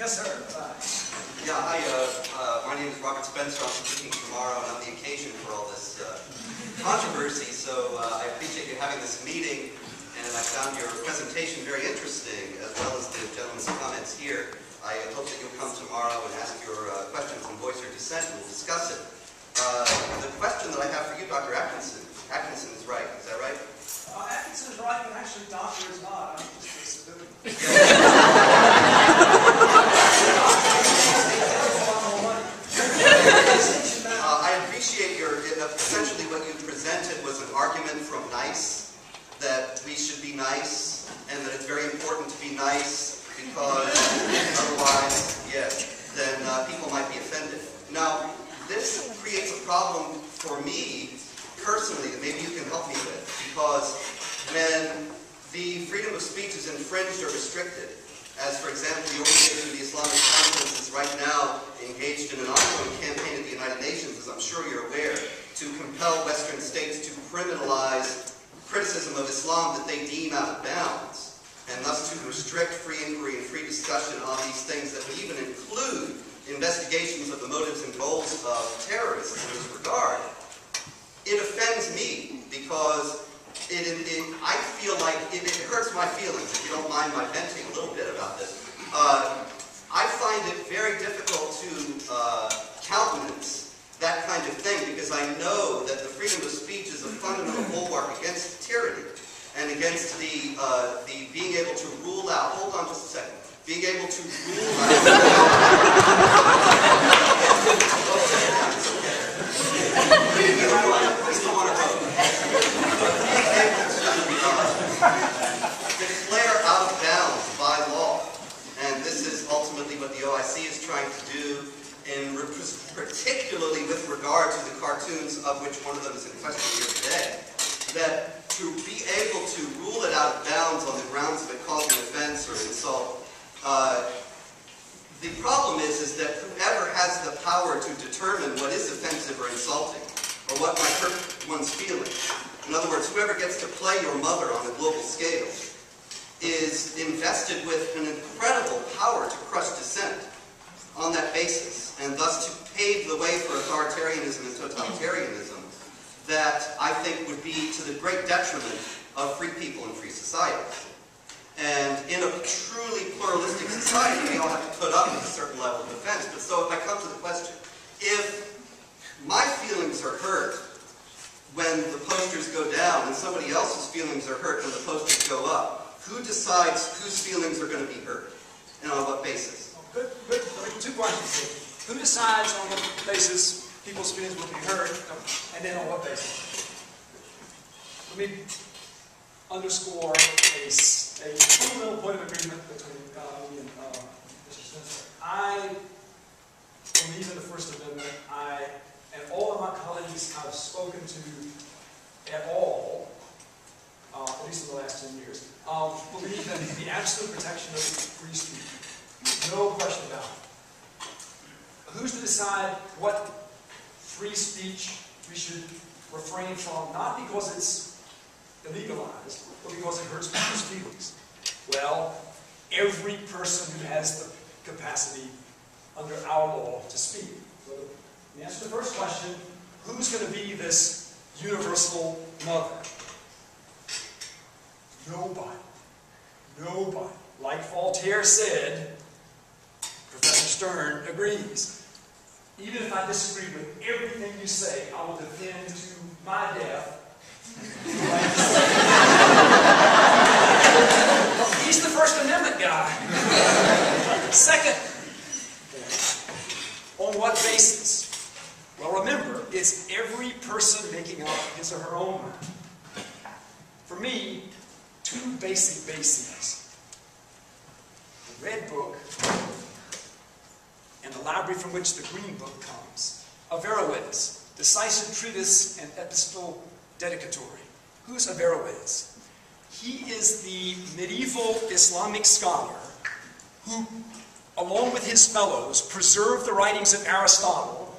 Yes, sir. Yeah, hi. My name is Robert Spencer. I'm speaking tomorrow, and I'm the occasion for all this controversy. So I appreciate you having this meeting, and I found your presentation very interesting, as well as the gentleman's comments here. I hope that you'll come tomorrow and ask your questions and voice your dissent, and we'll discuss it. The question that I have for you, Dr. Atkinson is right. Is that right? Atkinson is right, but actually Doctor is not. I'm just a civilian. I appreciate essentially what you presented was an argument from NICE, that we should be nice, and that it's very important to be nice, because otherwise, then people might be offended. Now, this creates a problem for me, personally, that maybe you can help me with, because when the freedom of speech is infringed or restricted, as for example, the Organization of the Islamic Conference is right now engaged in an ongoing campaign at the United Nations, as I'm sure you're aware, to compel Western states to criminalize criticism of Islam that they deem out of bounds, and thus to restrict free inquiry and free discussion on these things that would even include investigations of the motives and goals of terrorists in this regard. It offends me because I feel like it hurts my feelings, if you don't mind my venting a little bit about this. I find it very difficult to countenance that kind of thing, because I know that the freedom of speech is a fundamental bulwark against tyranny and against the being able to rule out. Hold on just a second. Being able to rule out. Declare out of bounds by law, and this is ultimately what the OIC is trying to do, and particularly with regard to the cartoons, of which one of them is in question here today, that to be able to rule it out of bounds on the grounds of it causing offense or insult, the problem is that whoever has the power to determine what is offensive or insulting, or what might hurt one's feelings, in other words, whoever gets to play your mother on a global scale, is invested with an incredible power to crush dissent on that basis, and thus to pave the way for authoritarianism and totalitarianism that I think would be to the great detriment of free people and free societies. And in a truly pluralistic society, we all have to put up with a certain level of defense. But so if I come to the question, if my feelings are hurt when the posters go down and somebody else's feelings are hurt when the posters go up, who decides whose feelings are going to be hurt, and on what basis? Good. Two questions. Who decides on what basis people's feelings will be hurt, and then on what basis? Let me underscore a fundamental point of agreement between me and Mr. Spencer. I believe in the First Amendment. And all of my colleagues I've spoken to at all, at least in the last 10 years, believe in the absolute protection of free speech. No question about it. Who's to decide what free speech we should refrain from, not because it's illegalized, but because it hurts people's feelings? Well, every person who has the capacity under our law to speak. So the answer to the first question, who's going to be this universal mother? Nobody. Nobody. Like Voltaire said, Professor Stern agrees. Even if I disagree with everything you say, I will defend to my death. He's the First Amendment guy. Second, on what basis? Well, remember, it's every person making up his or her own mind. For me, two basic bases. The Red Book and the library from which the Green Book comes. Averroes, Decisive Treatise and Epistle Dedicatory. Who's Averroes? He is the medieval Islamic scholar who, along with his fellows, preserved the writings of Aristotle,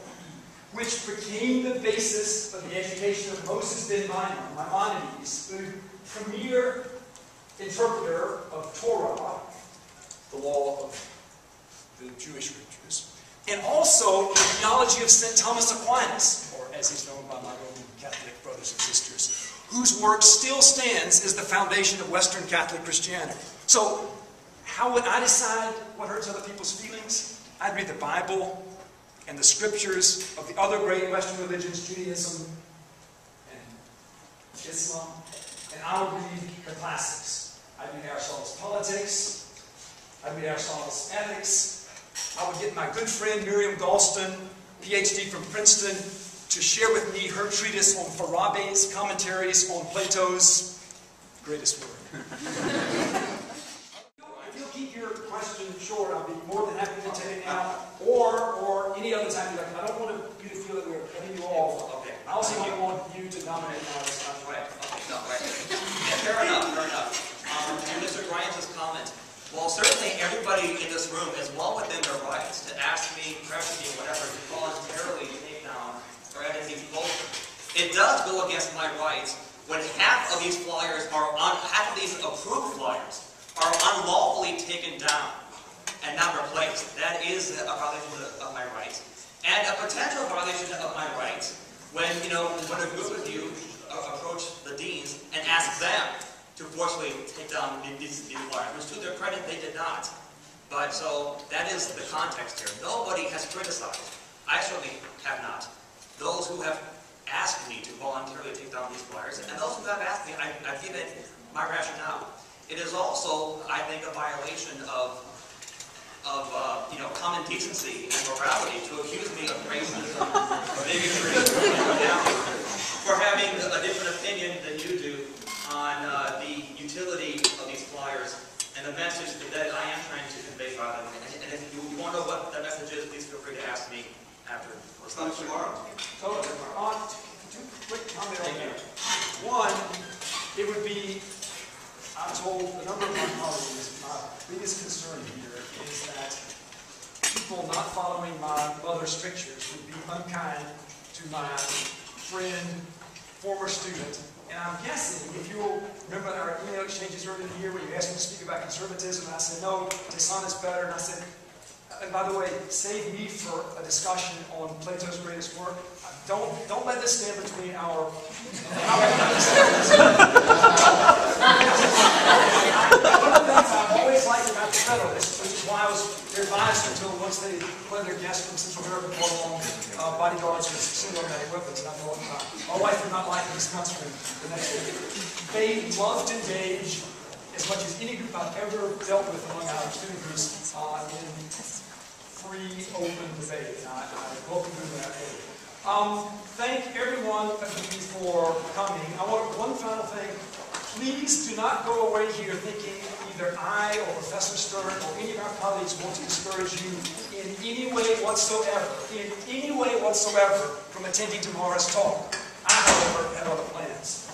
which became the basis of the education of Moses ben Maimonides, the premier interpreter of Torah, the law of the Jewish scriptures, and also the theology of St. Thomas Aquinas, or as he's known by my Roman Catholic brothers and sisters, whose work still stands as the foundation of Western Catholic Christianity. So, how would I decide what hurts other people's feelings? I'd read the Bible and the scriptures of the other great Western religions, Judaism and Islam, and I would read the classics. I'd read Aristotle's Politics, I'd read Aristotle's Ethics. I would get my good friend Miriam Galston, PhD from Princeton, to share with me her treatise on Farabi's commentaries on Plato's greatest work. If you'll keep your question short, I'll be more than happy to take it now, or any other time you like. I don't want you to feel that we're cutting you off. Okay. I also don't want you to dominate now. Right. Okay. No, right. Yeah, fair enough. Fair enough. And Mr. Grimes' comment. Well, certainly everybody in this room is well within their rights to ask me, pressure me, whatever, to voluntarily take down or edit these posters. It does go against my rights when half of these flyers half of these approved flyers are unlawfully taken down and not replaced. That is a violation of my rights. And a potential violation of my rights when, when a group of you approach the deans and ask them to forcefully take down these flyers, which to their credit they did not. But so that is the context here. Nobody has criticized. I certainly have not. Those who have asked me to voluntarily take down these flyers, and those who have asked me, I've given my rationale. It is also, I think, a violation of common decency and morality to accuse me of racism or bigotry for having a different opinion than you do on the utility of these flyers and the message that I am trying to convey by them. And if you want to know what that message is, please feel free to ask me after. Tomorrow. So, two quick comments on that. One, it would be, I've told a number of my colleagues, my biggest concern here is that people not following my mother's strictures would be unkind to my friend, former student. And I'm guessing, if you'll remember our email exchanges earlier in the year where you asked me to speak about conservatism, and I said, no, Tesson is better, and I said, and by the way, save me for a discussion on Plato's greatest work. Don't let this stand between our One of the things I've always liked about the Federalists, which is why I was their advisor until once they let their guests from Central America go along, bodyguards with single-automatic weapons, and I know my wife would not like this country the next day. They loved to engage as much as any group I've ever dealt with among our student groups in free, open debate. I welcome you to that. Thank everyone for coming. I want one final thing. Please do not go away here thinking either I or Professor Stern or any of our colleagues want to discourage you in any way whatsoever, from attending tomorrow's talk. I, however, have other plans.